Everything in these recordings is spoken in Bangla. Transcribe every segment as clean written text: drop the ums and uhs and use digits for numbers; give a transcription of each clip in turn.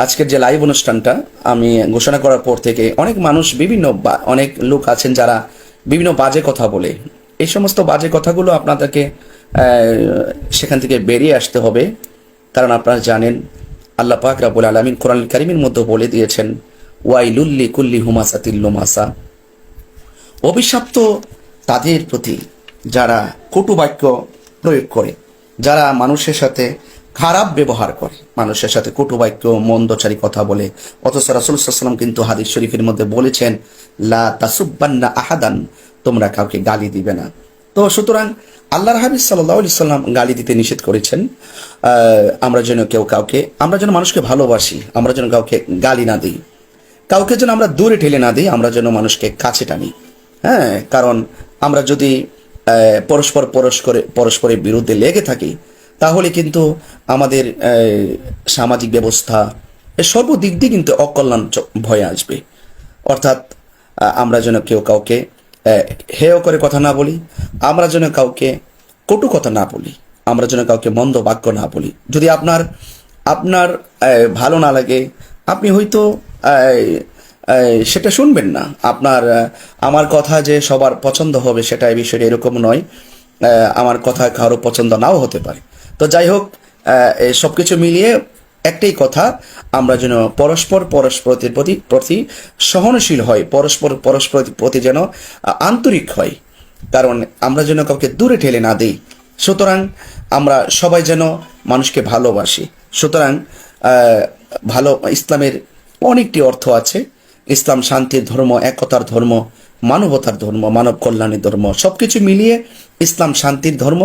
আজকের যে লাইভ অনুষ্ঠানটা আমি ঘোষণা করার পর থেকে অনেক মানুষ অনেক লোক আছেন যারা বিভিন্ন বাজে কথা বলে। এই সমস্ত বাজে কথাগুলো আপনাদেরকে সেখান থেকে বেরিয়ে আসতে হবে। কারণ আপনারা জানেন আল্লাহ পাক রব্বুল আলামিন কোরআনুল কারীমের মধ্যে বলে দিয়েছেন, ওয়াইলুল লিকুল্লি হুমাসাতিল লুমাসা, অভিশপ্ত তাদের প্রতি যারা কটু বাক্য প্রয়োগ করে, যারা মানুষের সাথে খারাপ ব্যবহার করে, মানুষের সাথে কটু বাক্য মন্দচারী কথা বলে। অথচ রাসূল সাল্লাল্লাহু আলাইহি ওয়াসাল্লাম কিন্তু হাদিস শরীফের মধ্যে বলেছেন, লা তাসুব্বান্না আহাদান, তোমরা কাউকে গালি দিবে না। তো সুতরাং আল্লাহর হাবিব সাল্লাল্লাহু আলাইহি সাল্লাম গালি দিতে নিষেধ করেছেন। আমরা যেন মানুষকে ভালোবাসি, আমরা যেন কাউকে গালি না দিই, কাউকে যেন আমরা দূরে ঠেলে না দিই, আমরা যেন মানুষকে কাছে টানি। হ্যাঁ, কারণ আমরা যদি পরস্পরের বিরুদ্ধে লেগে থাকি, তাহলে কিন্তু আমাদের সামাজিক ব্যবস্থা সর্বদিক দিয়ে কিন্তু অকল্যাণ ভয়ে আসবে। অর্থাৎ আমরা যেন কেউ কাউকে হেয় করে কথা না বলি, আমরা যেন কাউকে কটু কথা না বলি, আমরা যেন কাউকে মন্দ বাক্য না বলি। যদি আপনার আপনার ভালো না লাগে, আপনি হয়তো সেটা শুনবেন না। আমার কথা যে সবার পছন্দ হবে সেটা এই বিষয়টা এরকম নয়। আমার কথা কারো পছন্দ নাও হতে পারে। তো যাই হোক, সব কিছু মিলিয়ে একটাই কথা, আমরা যেন পরস্পরের প্রতি সহনশীল হয়, পরস্পরের প্রতি যেন আন্তরিক হয়, কারণ আমরা যেন কাউকে দূরে ঠেলে না দিই। সুতরাং আমরা সবাই যেন মানুষকে ভালোবাসি। সুতরাং ইসলামের অনেকটি অর্থ আছে। ইসলাম শান্তির ধর্ম, একতার ধর্ম, মানবতার ধর্ম, মানব কল্যাণের ধর্ম, সবকিছু মিলিয়ে ইসলাম শান্তির ধর্ম।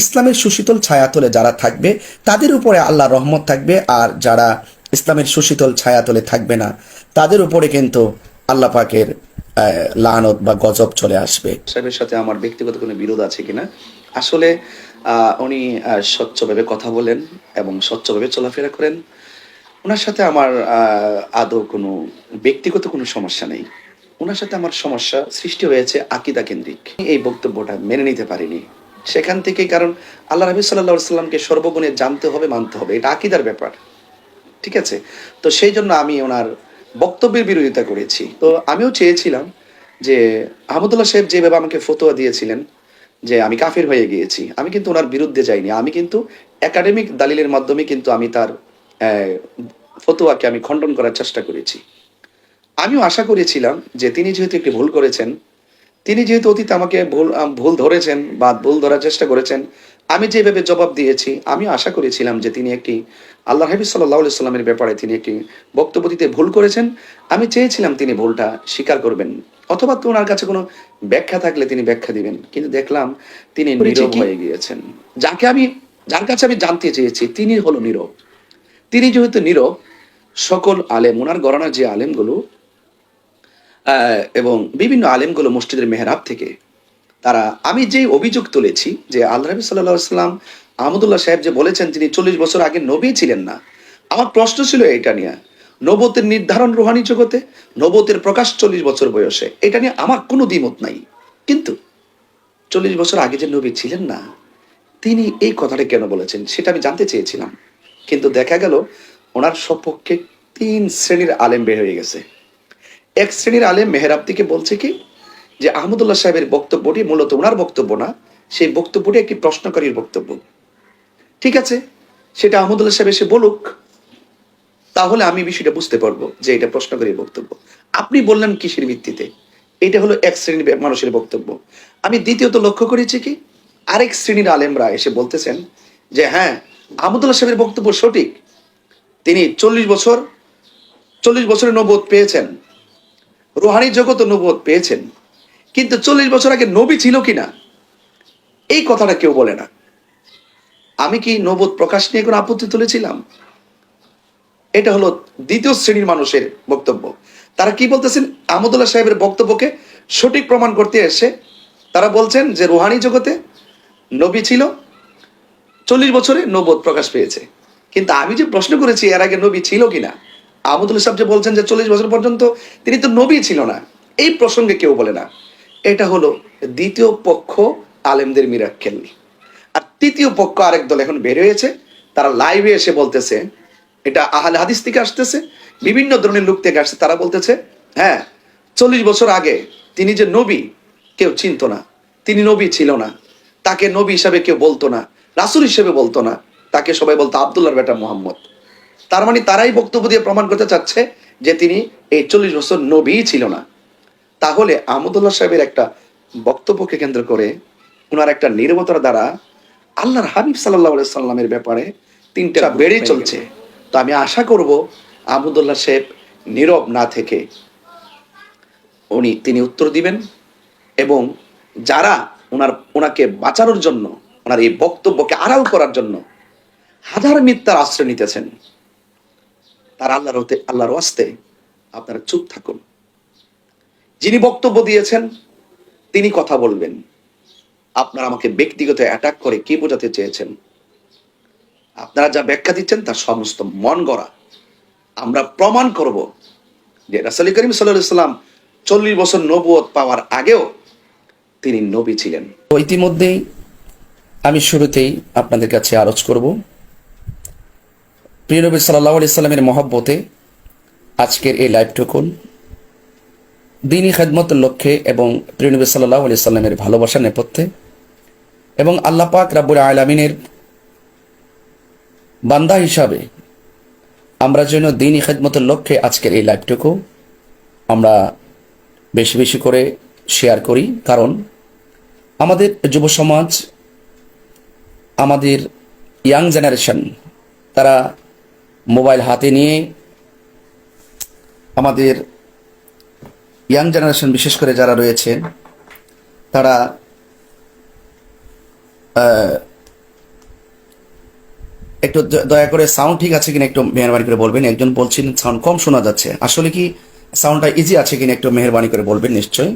ইসলামের সুশীতল ছায়াতলে যারা থাকবে তাদের উপরে আল্লাহ রহমত থাকবে, আর যারা ইসলামের সুশীতল ছায়াতলে থাকবে না তাদের উপরে কিন্তু আল্লাহ পাকের লানত বা গজব চলে আসবে। সাহেবের সাথে আমার ব্যক্তিগত কোনো বিরোধ আছে কিনা, আসলে উনি স্বচ্ছভাবে কথা বলেন এবং স্বচ্ছভাবে চলাফেরা করেন। ওনার সাথে আমার আদৌ কোনো ব্যক্তিগত কোনো সমস্যা নেই। ওনার সাথে আমার সমস্যা সৃষ্টি হয়েছে আকীদা কেন্দ্রিক। এই বক্তব্যটা মেনে নিতে পারিনি সেখান থেকে, কারণ আল্লাহ নবী সাল্লাল্লাহু আলাইহি সাল্লামকে সর্বগুণে জানতে হবে, মানতে হবে, এটা আকীদার ব্যাপার। ঠিক আছে? তো সেই জন্য আমি ওনার বক্তব্যের বিরোধিতা করেছি। তো আমিও চেয়েছিলাম যে আহমদুল্লাহ সাহেব যেভাবে আমাকে ফতোয়া দিয়েছিলেন যে আমি কাফির হয়ে গিয়েছি, আমি কিন্তু ওনার বিরুদ্ধে যাইনি। আমি কিন্তু একাডেমিক দালিলের মাধ্যমে কিন্তু আমি তার ফতোয়াকে আমি খণ্ডন করার চেষ্টা করেছি। আমিও আশা করেছিলাম যে তিনি যেহেতু একটি ভুল করেছেন, তিনি যেহেতু অতীতে আমাকে ভুল ধরেছেন বা ভুল ধরার চেষ্টা করেছেন, আমি যেভাবে জবাব দিয়েছি, আমি আশা করেছিলাম যে তিনি একটি আল্লাহ হাবিব সাল্লাল্লাহু আলাইহি সাল্লামের ব্যাপারে তিনি একটি বক্তব্য দিতে ভুল করেছেন। আমি চেয়েছিলাম তিনি ভুলটা স্বীকার করবেন, অথবা তো ওনার কাছে কোনো ব্যাখ্যা থাকলে তিনি ব্যাখ্যা দিবেন। কিন্তু দেখলাম তিনি নীরব হয়ে গিয়েছেন। যার কাছে আমি জানতে চেয়েছি তিনি হলো নীরব। তিনি যেহেতু নীরব, সকল আলেম, ওনার গণনার যে আলেমগুলো এবং বিভিন্ন আলেমগুলো মসজিদের মেহরাব থেকে, তারা, আমি যে অভিযোগ তুলেছি যে আল্লাহ নবী সাল্লাল্লাহু আলাইহি ওয়াসাল্লাম আহমদুল্লাহ সাহেব যে বলেছেন তিনি 40 বছর আগে নবী ছিলেন না, আমার প্রশ্ন ছিল এটা নিয়ে। নবুয়তের নির্ধারণ রুহানি জগতে, নবুয়তের প্রকাশ 40 বছর বয়সে, এটা নিয়ে আমার কোনো দ্বিমত নাই। কিন্তু 40 বছর আগে যে নবী ছিলেন না, তিনি এই কথাটা কেন বলেছেন সেটা আমি জানতে চেয়েছিলাম। কিন্তু দেখা গেল ওনার সপক্ষে 3 শ্রেণীর আলেম বের হয়ে গেছে। এক শ্রেণীর আলেম মেহরাব থেকে বলছে কি যে আহমদুল্লাহ সাহেবের বক্তব্যটি মূলত ওনার বক্তব্য না, সেই বক্তব্যটি একটি প্রশ্নকারীর বক্তব্য। ঠিক আছে, সেটা আহমদুল্লাহ সাহেব এসে বলুক, তাহলে আমি বিষয়টা বুঝতে পারবো যে এটা প্রশ্নকারীর বক্তব্য। আপনি বললেন কিসের ভিত্তিতে? এটা হলো এক শ্রেণীর মানুষের বক্তব্য। আমি দ্বিতীয়ত লক্ষ্য করেছি কি আরেক শ্রেণীর আলেমরা এসে বলতেছেন যে হ্যাঁ, আহমদুল্লাহ সাহেবের বক্তব্য সঠিক, তিনি 40 বছরের নবুয়ত পেয়েছেন, রুহানি জগৎ নবুয়ত পেয়েছেন, কিন্তু 40 বছর আগে নবী ছিল কিনা এই কথাটা কেউ বলে না। আমি কি নবুয়ত প্রকাশ নিয়ে কোনো আপত্তি তুলেছিলাম? এটা হলো দ্বিতীয় শ্রেণীর মানুষের বক্তব্য। তারা কি বলতেছেন? আহমদুল্লাহ সাহেবের বক্তব্যকে সঠিক প্রমাণ করতে এসে তারা বলছেন যে রুহানি জগতে নবী ছিল, 40 বছরে নবুয়ত প্রকাশ পেয়েছে। কিন্তু আমি যে প্রশ্ন করেছি এর আগে নবী ছিল কিনা, আহমদুল্লাহ সাহেব যে বলছেন যে 40 বছর পর্যন্ত তিনি তো নবী ছিল না, এই প্রসঙ্গে কেউ বলে না। এটা হলো দ্বিতীয় পক্ষ আলেমদের মিরাক্কেল। আর তৃতীয় পক্ষ আরেক দল এখন বের হয়েছে, তারা লাইভে এসে বলতেছে এটা আহলে হাদিস থেকে আসতেছে, বিভিন্ন ধরনের লোক থেকে আসছে। তারা বলতেছে হ্যাঁ 40 বছর আগে তিনি যে নবী কেউ চিনত না, তিনি নবী ছিল না, তাকে নবী হিসাবে কেউ বলতো না, রাসূল হিসেবে বলতো না, তাকে সবাই বলতো আব্দুল্লাহর বেটা মুহাম্মদ। তার মানে তারাই বক্তব্য দিয়ে প্রমাণ করতে চাচ্ছে যে তিনি এই 40 বছর নবী ছিল না। তাহলে আহমদুল্লাহ সাহেবের একটা বক্তব্যকে কেন্দ্র করে, ওনার একটা নীরবতার দ্বারা আল্লাহর হাবিব সাল্লাল্লাহু আলাইহি সাল্লামের ব্যাপারে তিনটা বেড়ে চলছে। তো আমি আশা করব আহমদুল্লাহ সাহেব নীরব না থেকে তিনি উত্তর দিবেন, এবং যারা ওনাকে বাঁচানোর জন্য, ওনার এই বক্তব্যকে আড়াল করার জন্য হাজার মিথ্যার আশ্রয় নিতেছেন, তার আল্লাহর ওয়াস্তে আপনারা চুপ থাকুন। যিনি বক্তব্য দিয়েছেন তিনি কথা বলবেন। আপনারা আমাকে ব্যক্তিগত অ্যাটাক করে কি বোঝাতে চেয়েছেন? আপনারা যা ব্যাখ্যা দিচ্ছেন তার সমস্ত মন গড়া। আমরা প্রমাণ করব যে রাসূল করিম সাল্লাল্লাহু আলাইহি সাল্লাম 40 বছর নবুয়ত পাওয়ার আগেও তিনি নবী ছিলেন। তো ইতিমধ্যেই আমি শুরুতেই আপনাদের কাছে আরজ করব, প্রিয় নবী সাল্লাল্লাহু আলাইহি সাল্লামের মহব্বতে আজকের এই লাইভটুকুন দ্বীনি খেদমতের লক্ষ্যে এবং প্রিয় নবী সাল্লাল্লাহু আলাইহি সাল্লামের ভালোবাসার নেপথ্যে এবং আল্লাহ পাক রাব্বুল আলামিনের বান্দা হিসাবে আমরা যেন দ্বীনি খেদমতের লক্ষ্যে আজকের এই লাইভটুকু আমরা বেশি বেশি করে শেয়ার করি। কারণ আমাদের যুব সমাজ, আমাদের ইয়াং জেনারেশন, তারা মোবাইল হাতে নিয়ে, আমাদের ইয়াং জেনারেশন বিশেষ করে যারা রয়েছে, তারা একটু দয়া করে সাউন্ড ঠিক আছে কিনা একটু মেহরবানি করে বলবেন। একজন বলছেন সাউন্ড কম শোনা যাচ্ছে, আসলে কি সাউন্ডটা ইজি আছে কিনা একটু মেহরবানি করে বলবেন নিশ্চয়ই।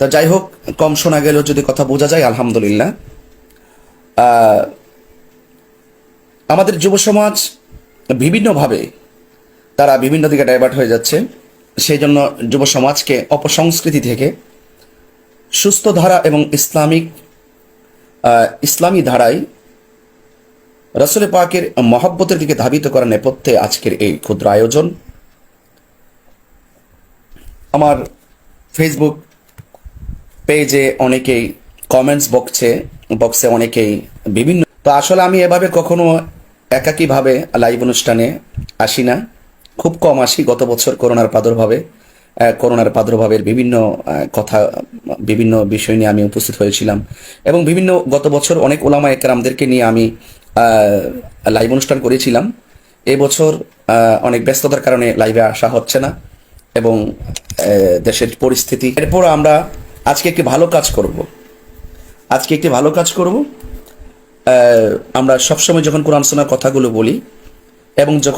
তা যাই হোক, কম শোনা গেলেও যদি কথা বোঝা যায় আলহামদুলিল্লাহ। আমাদের যুব সমাজ বিভিন্নভাবে তারা বিভিন্ন দিকে ডাইভার্ট হয়ে যাচ্ছে। সেই জন্য যুব সমাজকে অপসংস্কৃতি থেকে সুস্থ ধারা এবং ইসলামী ধারায় রাসূল পাকের মহব্বতের দিকে ধাবিত করার নেপথ্যে আজকের এই ক্ষুদ্র আয়োজন। আমার ফেসবুক পেজে অনেকেই কমেন্টস বক্সে অনেকেই বিভিন্ন, তো আসলে আমি এভাবে কখনো একাকীভাবে লাইভ অনুষ্ঠানে আসি না, খুব কম আসি। গত বছর করোনার প্রাদুর্ভাবের বিভিন্ন কথা, বিভিন্ন বিষয় নিয়ে আমি উপস্থিত হয়েছিলাম, এবং গত বছর অনেক ওলামা একরামদেরকে নিয়ে আমি লাইভ অনুষ্ঠান করেছিলাম। এবছর অনেক ব্যস্ততার কারণে লাইভে আসা হচ্ছে না, এবং দেশের পরিস্থিতি। এরপর আমরা আজকে একটি ভালো কাজ করব। আমরা সবসময় যখন কোরআন সুন্নাহর কথাগুলো বলি এবং যখন